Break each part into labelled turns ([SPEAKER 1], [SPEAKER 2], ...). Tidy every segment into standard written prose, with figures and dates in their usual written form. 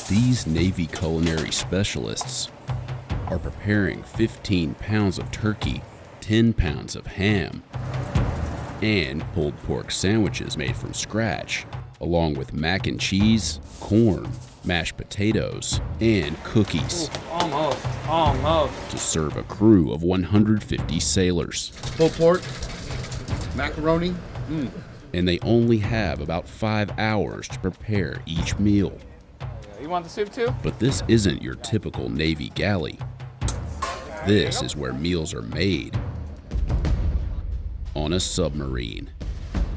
[SPEAKER 1] These Navy culinary specialists are preparing 15 pounds of turkey, 10 pounds of ham, and pulled pork sandwiches made from scratch, along with mac and cheese, corn, mashed potatoes, and cookies.
[SPEAKER 2] Ooh, almost.
[SPEAKER 1] To serve a crew of 150 sailors.
[SPEAKER 3] Pulled pork, macaroni.
[SPEAKER 1] And they only have about 5 hours to prepare each meal.
[SPEAKER 2] You want the soup too?
[SPEAKER 1] But this isn't your typical Navy galley. This is where meals are made. On a submarine.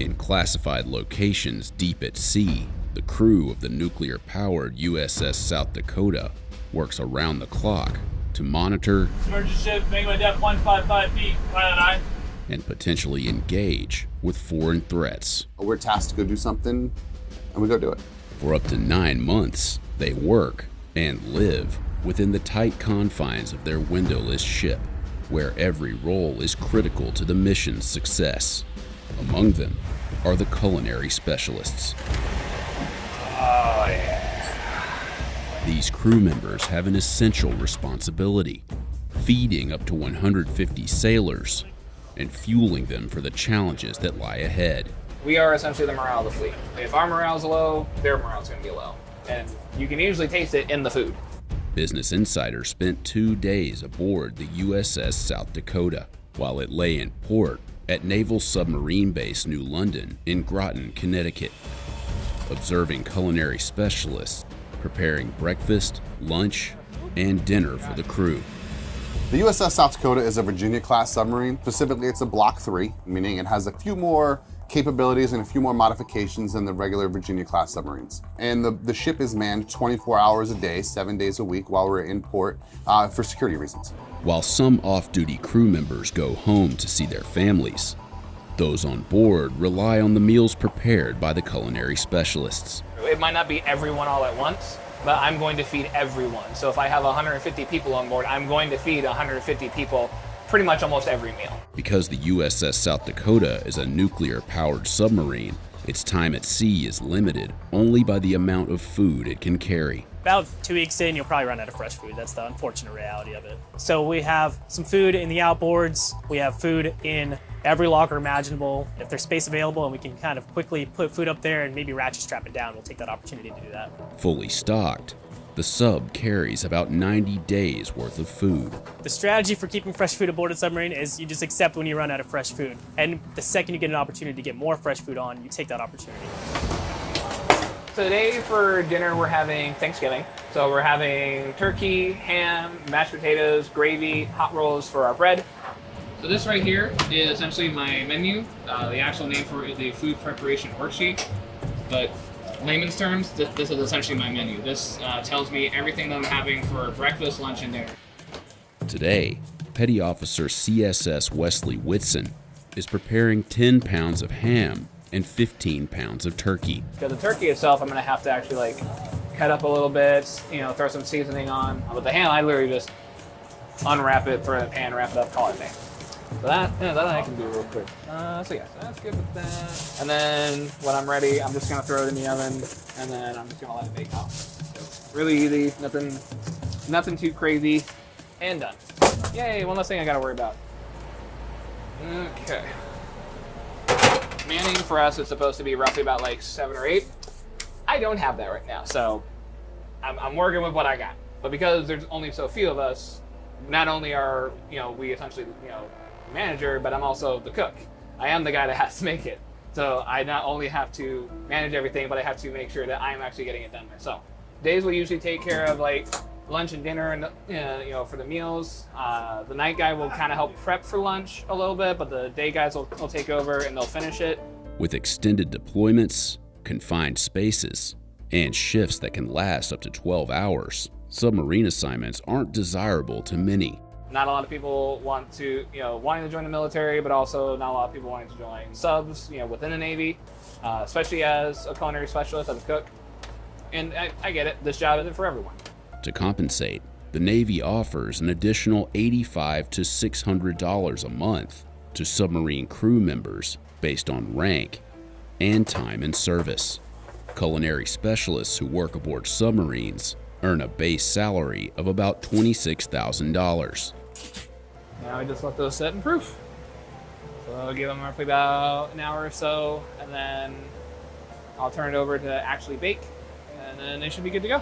[SPEAKER 1] In classified locations deep at sea, the crew of the nuclear-powered USS South Dakota works around the clock to monitor,
[SPEAKER 4] Submerged ship, making depth 155 feet, pilot eye.
[SPEAKER 1] and potentially engage with foreign threats.
[SPEAKER 3] We're tasked to go do something, and we go do it.
[SPEAKER 1] For up to 9 months, they work and live within the tight confines of their windowless ship, where every role is critical to the mission's success. Among them are the culinary specialists.
[SPEAKER 2] Oh, yeah.
[SPEAKER 1] These crew members have an essential responsibility, feeding up to 150 sailors and fueling them for the challenges that lie ahead.
[SPEAKER 2] We are essentially the morale of the fleet. If our morale's low, their morale's going to be low. And you can usually taste it in the food.
[SPEAKER 1] Business Insider spent 2 days aboard the USS South Dakota while it lay in port at Naval Submarine Base New London in Groton, Connecticut, observing culinary specialists preparing breakfast, lunch, and dinner for the crew.
[SPEAKER 3] The USS South Dakota is a Virginia-class submarine. Specifically, it's a Block 3, meaning it has a few more capabilities and a few more modifications than the regular Virginia-class submarines. And the ship is manned 24 hours a day, 7 days a week while we're in port for security reasons.
[SPEAKER 1] While some off-duty crew members go home to see their families, those on board rely on the meals prepared by the culinary specialists.
[SPEAKER 2] It might not be everyone all at once, but I'm going to feed everyone. So if I have 150 people on board, I'm going to feed 150 people pretty much almost every meal.
[SPEAKER 1] Because the USS South Dakota is a nuclear-powered submarine, its time at sea is limited only by the amount of food it can carry.
[SPEAKER 4] About 2 weeks in, you'll probably run out of fresh food. That's the unfortunate reality of it. So we have some food in the outboards. We have food in every locker imaginable. If there's space available and we can kind of quickly put food up there and maybe ratchet strap it down, we'll take that opportunity to do that.
[SPEAKER 1] Fully stocked, the sub carries about 90 days worth of food.
[SPEAKER 4] The strategy for keeping fresh food aboard a submarine is you just accept when you run out of fresh food. And the second you get an opportunity to get more fresh food on, you take that opportunity.
[SPEAKER 2] So today for dinner, we're having Thanksgiving. So we're having turkey, ham, mashed potatoes, gravy, hot rolls for our bread. So this right here is essentially my menu. The actual name for it is the food preparation worksheet. But layman's terms, this is essentially my menu. This tells me everything that I'm having for breakfast, lunch, and dinner.
[SPEAKER 1] Today, Petty Officer CSS Wesley Whitson is preparing 10 pounds of ham and 15 pounds of turkey.
[SPEAKER 2] Because the turkey itself, I'm gonna have to actually like cut up a little bit, you know, throw some seasoning on. With the ham, I literally just unwrap it, throw it in a pan, wrap it up, call it a day. So that I can do real quick. So yeah, so that's good with that. And then when I'm ready, I'm just gonna throw it in the oven, and then I'm just gonna let it bake out. So really easy, nothing too crazy, and done. Yay! One less thing I gotta worry about. Okay. Manning for us is supposed to be roughly about like 7 or 8. I don't have that right now, so I'm working with what I got. But because there's only so few of us, not only are we essentially manager, but I'm also the cook. I am the guy that has to make it. So I not only have to manage everything, but I have to make sure that I'm actually getting it done myself. Days will usually take care of like lunch and dinner and for the meals. The night guy will kind of help prep for lunch a little bit, but the day guys will take over and they'll finish it.
[SPEAKER 1] With extended deployments, confined spaces, and shifts that can last up to 12 hours, submarine assignments aren't desirable to many.
[SPEAKER 2] Not a lot of people want to, wanting to join the military, but also not a lot of people wanting to join subs, within the Navy, especially as a culinary specialist, as a cook. And I get it, this job isn't for everyone.
[SPEAKER 1] To compensate, the Navy offers an additional $85 to $600 a month to submarine crew members based on rank and time in service. Culinary specialists who work aboard submarines earn a base salary of about $26,000.
[SPEAKER 2] Now we just let those set and proof. So I'll give them roughly about an hour or so, and then I'll turn it over to actually bake, and then they should be good to go.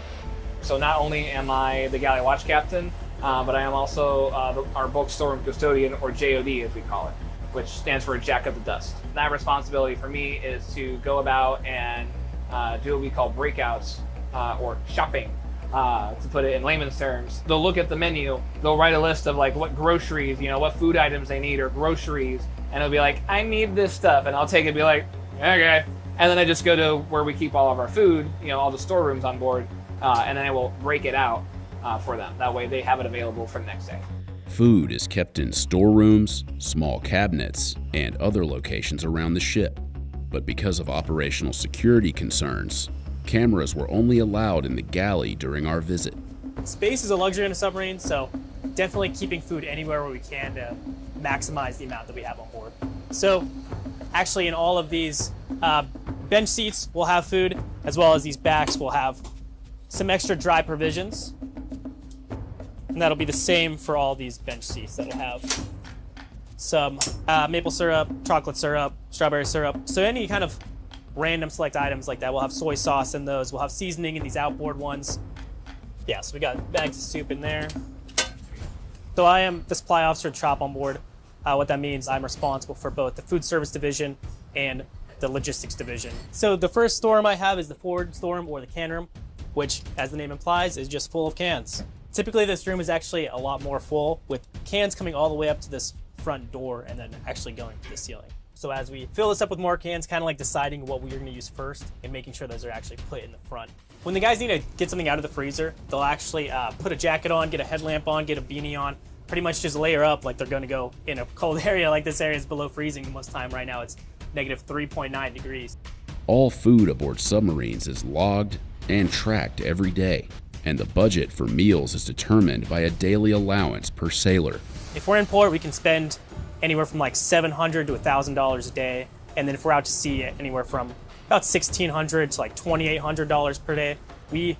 [SPEAKER 2] So not only am I the galley watch captain, but I am also our bulk storeroom custodian, or JOD as we call it, which stands for Jack of the Dust. That responsibility for me is to go about and do what we call breakouts, or shopping, to put it in layman's terms. They'll look at the menu, they'll write a list of like what groceries, what food items they need, or groceries, and it'll be like, I need this stuff, and I'll take it and be like, okay. And then I just go to where we keep all of our food, all the storerooms on board, and then I will break it out for them. That way they have it available for the next day.
[SPEAKER 1] Food is kept in storerooms, small cabinets, and other locations around the ship. But because of operational security concerns, cameras were only allowed in the galley during our visit.
[SPEAKER 4] Space is a luxury in a submarine, so definitely keeping food anywhere where we can to maximize the amount that we have on board. So actually in all of these bench seats we'll have food, as well as these backs we'll have some extra dry provisions. And that'll be the same for all these bench seats. That'll have some maple syrup, chocolate syrup, strawberry syrup. So any kind of random select items like that. We'll have soy sauce in those. We'll have seasoning in these outboard ones. Yeah, so we got bags of soup in there. So I am the supply officer at shop on board. What that means, I'm responsible for both the food service division and the logistics division. So the first storeroom I have is the forward storeroom, or the can room, which, as the name implies, is just full of cans. Typically this room is actually a lot more full, with cans coming all the way up to this front door and then actually going to the ceiling. So as we fill this up with more cans, kind of like deciding what we're going to use first and making sure those are actually put in the front. When the guys need to get something out of the freezer, they'll actually put a jacket on, get a headlamp on, get a beanie on, pretty much just layer up like they're going to go in a cold area. Like this area is below freezing most of the time. Right now it's negative 3.9 degrees.
[SPEAKER 1] All food aboard submarines is logged and tracked every day, and the budget for meals is determined by a daily allowance per sailor.
[SPEAKER 4] If we're in port, we can spend anywhere from like $700 to $1,000 a day, and then if we're out to sea, anywhere from about $1,600 to like $2,800 per day. We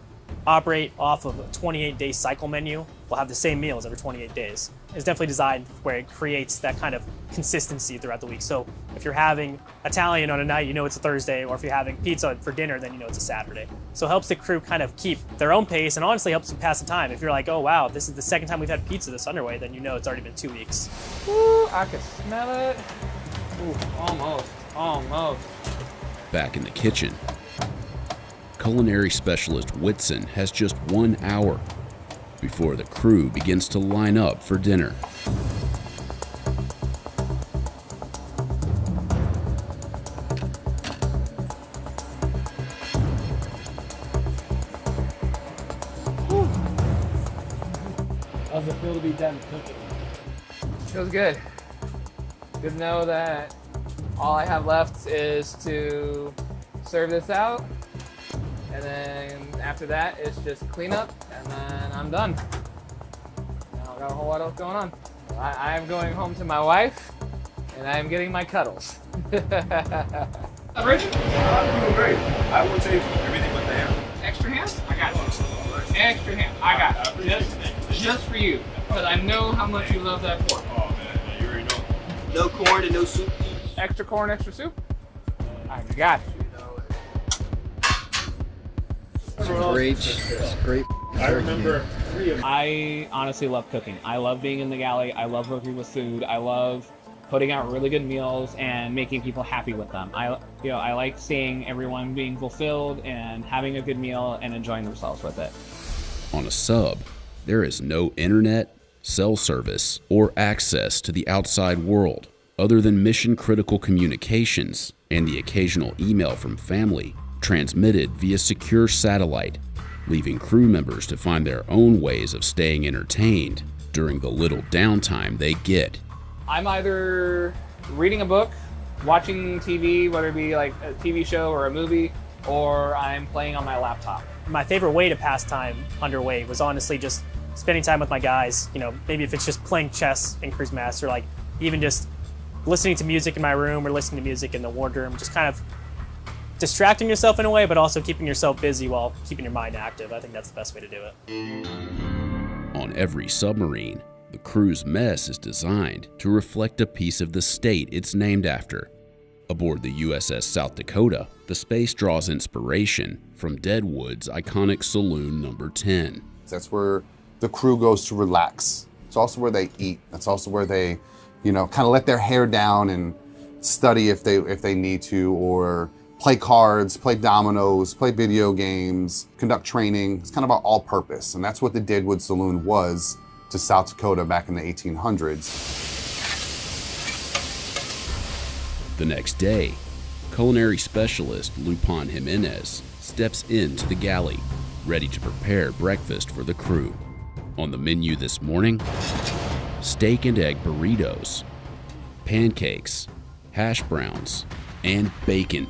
[SPEAKER 4] operate off of a 28-day cycle menu. We'll have the same meals every 28 days. It's definitely designed where it creates that kind of consistency throughout the week. So if you're having Italian on a night, you know it's a Thursday, or if you're having pizza for dinner, then you know it's a Saturday. So it helps the crew kind of keep their own pace, and honestly helps them pass the time. If you're like, oh wow, this is the second time we've had pizza this underway, then you know it's already been 2 weeks.
[SPEAKER 2] Ooh, I can smell it. Ooh, almost.
[SPEAKER 1] Back in the kitchen, culinary specialist Whitson has just 1 hour before the crew begins to line up for dinner.
[SPEAKER 5] How's it feel to be done cooking?
[SPEAKER 2] Feels good. Good to know that all I have left is to serve this out, and then after that it's just clean up, and then I'm done. I don't got a whole lot else going on. I am going home to my wife, and I am getting my cuddles.
[SPEAKER 6] Richard? I'm doing great. I will take everything but the ham.
[SPEAKER 2] Extra ham? I got you. Extra ham. I got you. Just for you, because I know how much you love that pork.
[SPEAKER 6] Oh man, you already know.
[SPEAKER 5] No corn and no soup?
[SPEAKER 2] Extra corn, extra soup? I got you.
[SPEAKER 5] Great.
[SPEAKER 6] I remember 3 of
[SPEAKER 2] I honestly love cooking. I love being in the galley. I love working with food. I love putting out really good meals and making people happy with them. I like seeing everyone being fulfilled and having a good meal and enjoying themselves with it.
[SPEAKER 1] On a sub, there is no internet, cell service, or access to the outside world other than mission-critical communications and the occasional email from family transmitted via secure satellite, leaving crew members to find their own ways of staying entertained during the little downtime they get.
[SPEAKER 2] I'm either reading a book, watching TV, whether it be like a TV show or a movie, or I'm playing on my laptop.
[SPEAKER 4] My favorite way to pass time underway was honestly just spending time with my guys. Maybe if it's just playing chess in Cruise Master, like even just listening to music in my room or listening to music in the wardroom, just kind of distracting yourself in a way, but also keeping yourself busy while keeping your mind active. I think that's the best way to do it.
[SPEAKER 1] On every submarine, the crew's mess is designed to reflect a piece of the state it's named after. Aboard the USS South Dakota, the space draws inspiration from Deadwood's iconic Saloon Number 10.
[SPEAKER 3] That's where the crew goes to relax. It's also where they eat. That's also where they, kind of let their hair down and study if they need to, or play cards, play dominoes, play video games, conduct training. It's kind of all purpose. And that's what the Deadwood Saloon was to South Dakota back in the 1800s.
[SPEAKER 1] The next day, culinary specialist Lupin Jimenez steps into the galley, ready to prepare breakfast for the crew. On the menu this morning, steak and egg burritos, pancakes, hash browns, and bacon.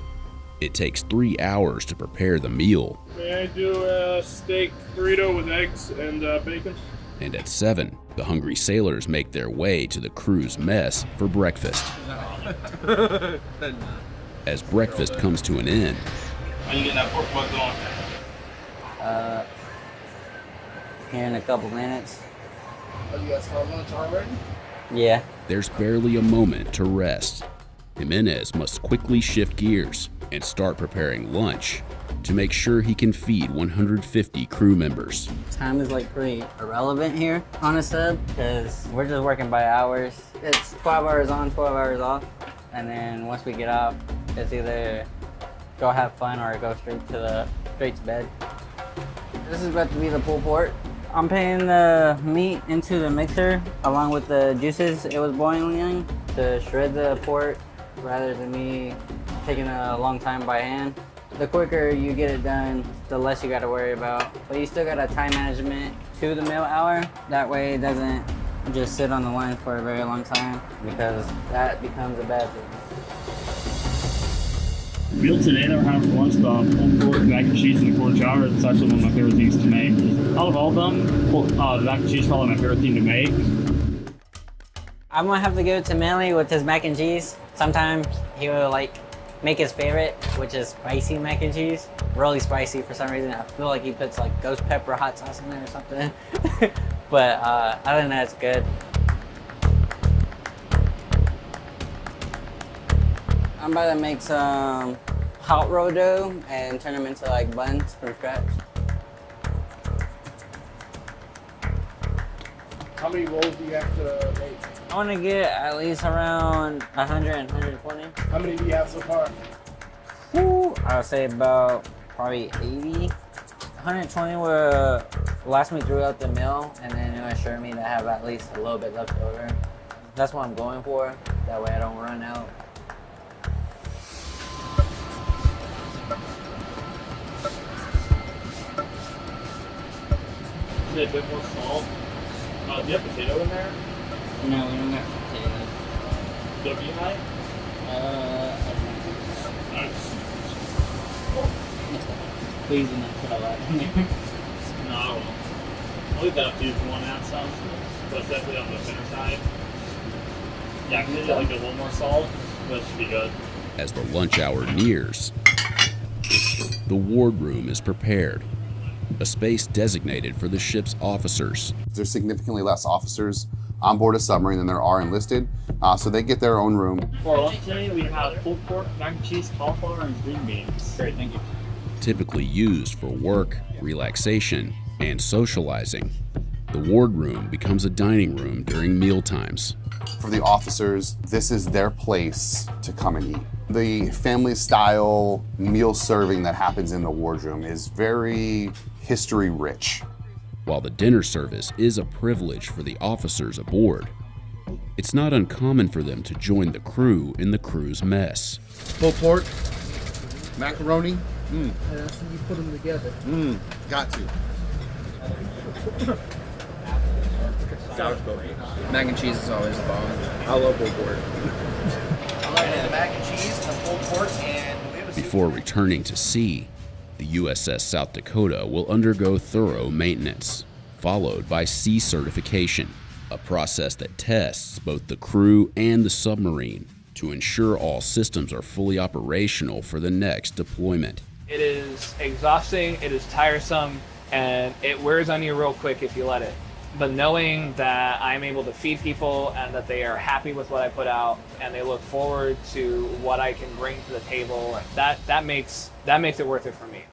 [SPEAKER 1] It takes 3 hours to prepare the meal.
[SPEAKER 6] May I do a steak burrito with eggs and bacon?
[SPEAKER 1] And at 7, the hungry sailors make their way to the crew's mess for breakfast. As breakfast comes to an end,
[SPEAKER 6] When you getting that pork butt going?
[SPEAKER 7] Here in a couple minutes.
[SPEAKER 5] Oh, you guys have lunch already?
[SPEAKER 7] Yeah.
[SPEAKER 1] there's barely a moment to rest. Jimenez must quickly shift gears and start preparing lunch to make sure he can feed 150 crew members.
[SPEAKER 7] Time is like pretty irrelevant here on a sub because we're just working by hours. It's 12 hours on, 12 hours off. And then once we get off, it's either go have fun or go straight to bed. This is about to be the pulled pork. I'm putting the meat into the mixer along with the juices it was boiling to shred the pork rather than me taking a long time by hand. The quicker you get it done, the less you got to worry about. But you still got a time management to the meal hour. That way it doesn't just sit on the line for a very long time because that becomes a bad thing.
[SPEAKER 8] Meal today that we're having for lunch, the pulled pork, mac and cheese, and the corn chowder. It's actually one of my favorite things to make. Out of all of them, the mac and cheese is probably my favorite thing to make.
[SPEAKER 7] I'm gonna have to give it to Manly with his mac and cheese. Sometimes he will make his favorite, which is spicy mac and cheese. Really spicy for some reason. I feel like he puts ghost pepper hot sauce in there or something. But other than that, it's good. I'm about to make some hot roll dough and turn them into buns from scratch.
[SPEAKER 5] How many rolls do you have to make?
[SPEAKER 7] I want to get at least around 100 and 120.
[SPEAKER 5] How many do you have so far?
[SPEAKER 7] Woo, I would say about probably 80. 120 will last me throughout the meal, and then it'll assure me to have at least a little bit left over. That's what I'm going for. That way I don't run out.
[SPEAKER 8] A bit more salt. Do you have potato in there?
[SPEAKER 7] No, we don't have potatoes.
[SPEAKER 8] Don't you like? Nice.
[SPEAKER 7] Please do not put a lot in there.
[SPEAKER 8] No, I won't. I'll leave that up to you if you want to add some. But it's definitely on the thinner side. Yeah, I can get a little more salt, but it should be good.
[SPEAKER 1] As the lunch hour nears, the wardroom is prepared, a space designated for the ship's officers.
[SPEAKER 3] There's significantly less officers on board a submarine than there are enlisted, so they get their own room.
[SPEAKER 8] For lunch today, we have pulled pork, mac and cheese, cauliflower, and green beans. Great, thank you.
[SPEAKER 1] Typically used for work, relaxation, and socializing, the wardroom becomes a dining room during meal times.
[SPEAKER 3] For the officers, this is their place to come and eat. The family-style meal serving that happens in the wardroom is very history-rich.
[SPEAKER 1] While the dinner service is a privilege for the officers aboard, it's not uncommon for them to join the crew in the crew's mess.
[SPEAKER 9] Pulled pork, macaroni.
[SPEAKER 5] And that's when you put them together.
[SPEAKER 9] Got to. Mac and cheese is always the bomb. I love pulled pork.
[SPEAKER 5] I like the mac and cheese, the pulled pork, and
[SPEAKER 1] Before returning to sea, the USS South Dakota will undergo thorough maintenance, followed by sea certification, a process that tests both the crew and the submarine to ensure all systems are fully operational for the next deployment.
[SPEAKER 2] It is exhausting, it is tiresome, and it wears on you real quick if you let it. But knowing that I'm able to feed people and that they are happy with what I put out and they look forward to what I can bring to the table, that makes it worth it for me.